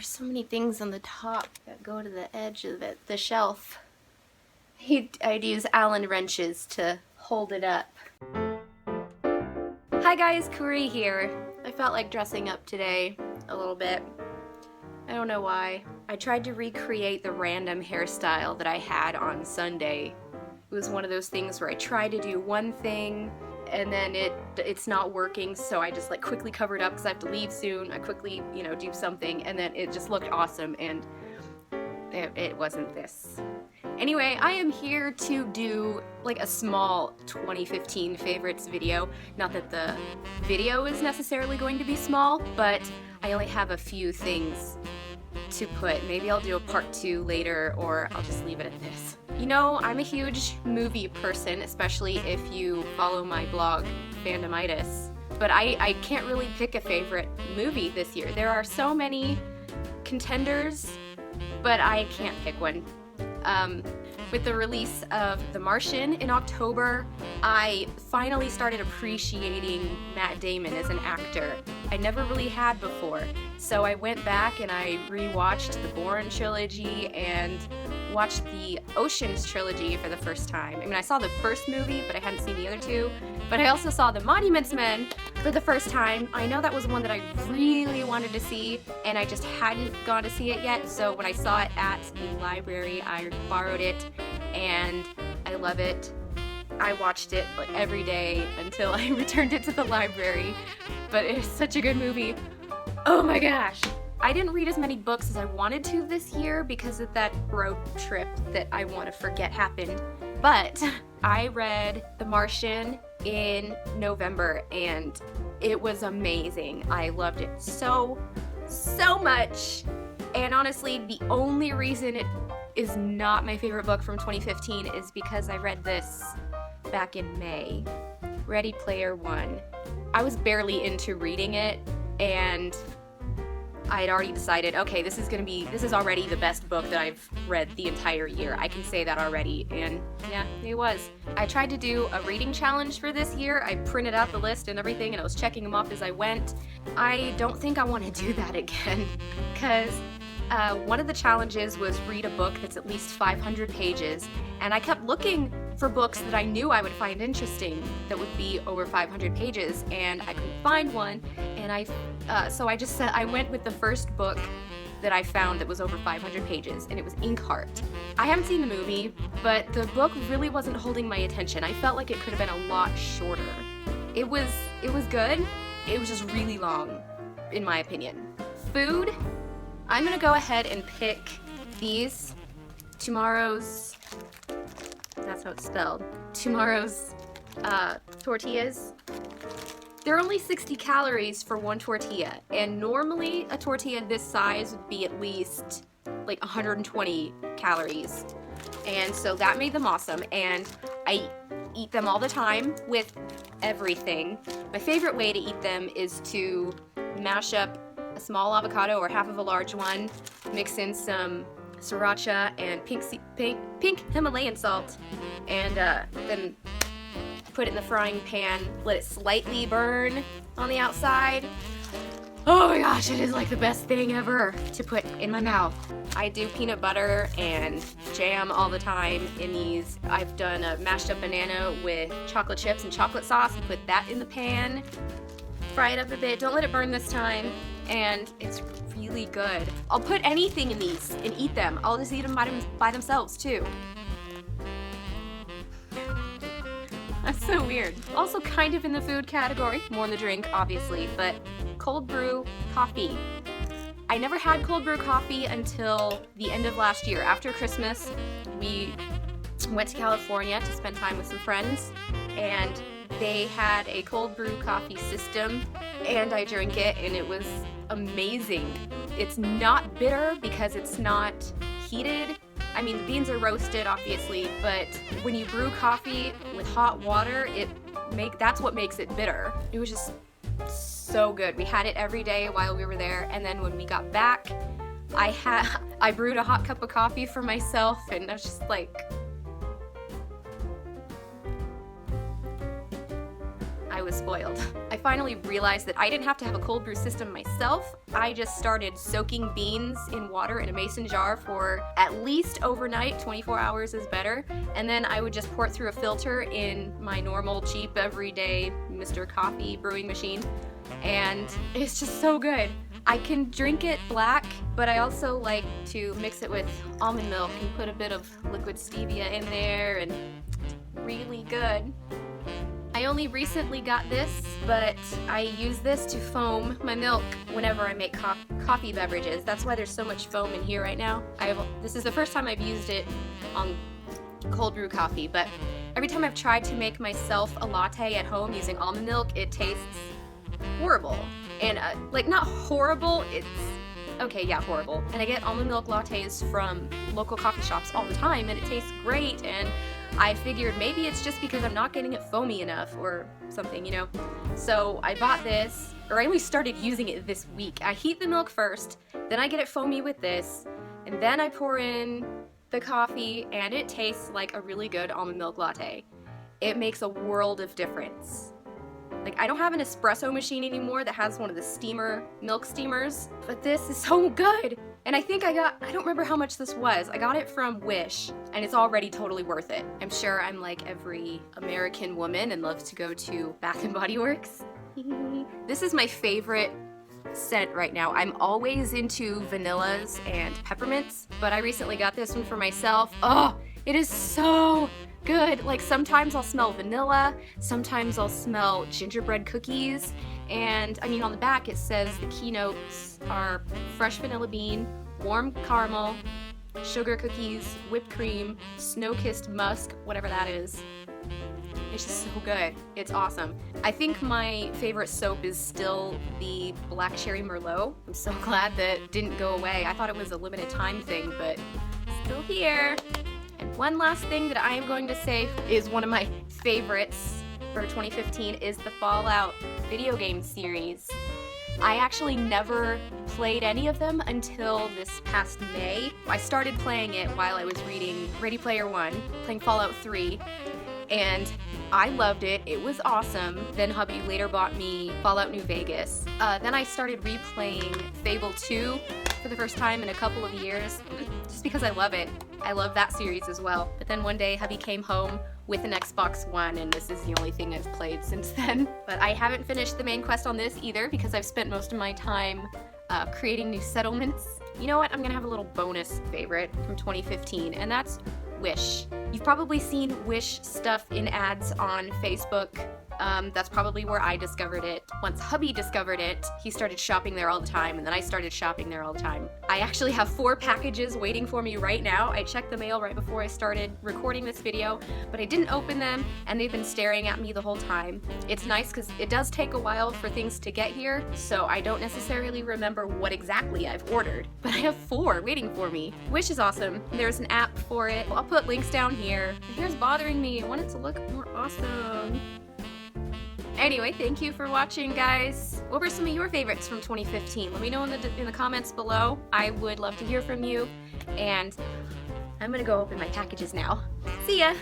there's so many things on the top that go to the edge of the shelf. I'd use Allen wrenches to hold it up. Hi guys, Kuri here. I felt like dressing up today a little bit. I don't know why. I tried to recreate the random hairstyle that I had on Sunday. It was one of those things where I tried to do one thing and then it's not working, so I just like quickly covered up because I have to leave soon. I quickly, do something, and then it just looked awesome, and it wasn't this. Anyway, I am here to do like a small 2015 favorites video. Not that the video is necessarily going to be small, but I only have a few things to put. Maybe I'll do a part 2 later, or I'll just leave it at this. I'm a huge movie person, especially if you follow my blog, Fandomitis. But I can't really pick a favorite movie this year. There are so many contenders, but I can't pick one. With the release of The Martian in October, I finally started appreciating Matt Damon as an actor. I never really had before. So I went back and I rewatched the Bourne trilogy and watched the Oceans trilogy for the first time. I mean, I saw the first movie, but I hadn't seen the other two. But I also saw The Monuments Men for the first time. I know that was one that I really wanted to see, and I just hadn't gone to see it yet. So when I saw it at the library, I borrowed it, and I love it. I watched it like every day until I returned it to the library. But it's such a good movie. Oh my gosh! I didn't read as many books as I wanted to this year because of that road trip that I want to forget happened. But I read The Martian in November and it was amazing. I loved it so much. And honestly, the only reason it is not my favorite book from 2015 is because I read this back in May. Ready Player One. I was barely into reading it, and I had already decided, okay, this is already the best book that I've read the entire year. I can say that already, and yeah, it was. I tried to do a reading challenge for this year. I printed out the list and everything, and I was checking them off as I went. I don't think I want to do that again, because one of the challenges was read a book that's at least 500 pages, and I kept looking for books that I knew I would find interesting that would be over 500 pages, and I couldn't find one, and so I just said I went with the first book that I found that was over 500 pages, and it was Inkheart. I haven't seen the movie, but the book really wasn't holding my attention. I felt like it could have been a lot shorter. It was good. It was just really long, in my opinion. Food. I'm gonna go ahead and pick these tomorrow's, that's how it's spelled, tomorrow's tortillas. They're only 60 calories for one tortilla, and normally a tortilla this size would be at least like 120 calories. And so that made them awesome, and I eat them all the time with everything. My favorite way to eat them is to mash up a small avocado or half of a large one, mix in some sriracha and pink Himalayan salt, and then put it in the frying pan, let it slightly burn on the outside. Oh my gosh, it is like the best thing ever to put in my mouth. I do peanut butter and jam all the time in these. I've done a mashed up banana with chocolate chips and chocolate sauce and put that in the pan. Fry it up a bit, don't let it burn this time, and it's really good. I'll put anything in these and eat them. I'll just eat them by themselves too. That's so weird. Also kind of in the food category, more in the drink obviously, but cold brew coffee. I never had cold brew coffee until the end of last year. After Christmas, we went to California to spend time with some friends, and they had a cold brew coffee system, and I drank it, and it was amazing. It's not bitter because it's not heated. I mean, the beans are roasted, obviously, but when you brew coffee with hot water, that's what makes it bitter. It was just so good. We had it every day while we were there, and then when we got back, I brewed a hot cup of coffee for myself, and I was just like, I I was spoiled. I finally realized that I didn't have to have a cold brew system myself. I just started soaking beans in water in a mason jar for at least overnight. 24 hours is better. And then I would just pour it through a filter in my normal, cheap, everyday Mr. Coffee brewing machine. And it's just so good. I can drink it black, but I also like to mix it with almond milk and put a bit of liquid stevia in there, and really good. I only recently got this, but I use this to foam my milk whenever I make coffee beverages. That's why there's so much foam in here right now. This is the first time I've used it on cold brew coffee, but every time I've tried to make myself a latte at home using almond milk, it tastes horrible. And like, not horrible, it's okay, yeah, horrible. And I get almond milk lattes from local coffee shops all the time, and it tastes great, and I figured maybe it's just because I'm not getting it foamy enough or something, you know? So I bought this, or I only started using it this week. I heat the milk first, then I get it foamy with this, and then I pour in the coffee, and it tastes like a really good almond milk latte. It makes a world of difference. Like, I don't have an espresso machine anymore that has one of the milk steamers, but this is so good. And I think I don't remember how much this was. I got it from Wish, and it's already totally worth it. I'm sure I'm like every American woman and loves to go to Bath & Body Works. This is my favorite scent right now. I'm always into vanillas and peppermints, but I recently got this one for myself. Oh, it is so good. Like, sometimes I'll smell vanilla, sometimes I'll smell gingerbread cookies, and I mean, on the back it says the keynotes are fresh vanilla bean, warm caramel, sugar cookies, whipped cream, snow-kissed musk, whatever that is. It's just so good. It's awesome. I think my favorite soap is still the Black Cherry Merlot. I'm so glad that it didn't go away. I thought it was a limited time thing, but it's still here. And one last thing that I am going to say is one of my favorites for 2015 is the Fallout video game series. I actually never played any of them until this past May. I started playing it while I was reading Ready Player One, playing Fallout 3, and I loved it. It was awesome. Then hubby later bought me Fallout New Vegas. Then I started replaying Fable 2 for the first time in a couple of years, just because I love it. I love that series as well. But then one day hubby came home with an Xbox One, and this is the only thing I've played since then. But I haven't finished the main quest on this either, because I've spent most of my time creating new settlements. You know what? I'm gonna have a little bonus favorite from 2015, and that's Wish. You've probably seen Wish stuff in ads on Facebook. That's probably where I discovered it. Once hubby discovered it, he started shopping there all the time, and then I started shopping there all the time. I actually have 4 packages waiting for me right now. I checked the mail right before I started recording this video, but I didn't open them, and they've been staring at me the whole time. It's nice because it does take a while for things to get here, so I don't necessarily remember what exactly I've ordered, but I have 4 waiting for me. Wish is awesome. There's an app for it. I'll put links down here. My hair's bothering me. I want it to look more awesome. Anyway, thank you for watching, guys. What were some of your favorites from 2015? Let me know in the comments below. I would love to hear from you. And I'm gonna go open my packages now. See ya!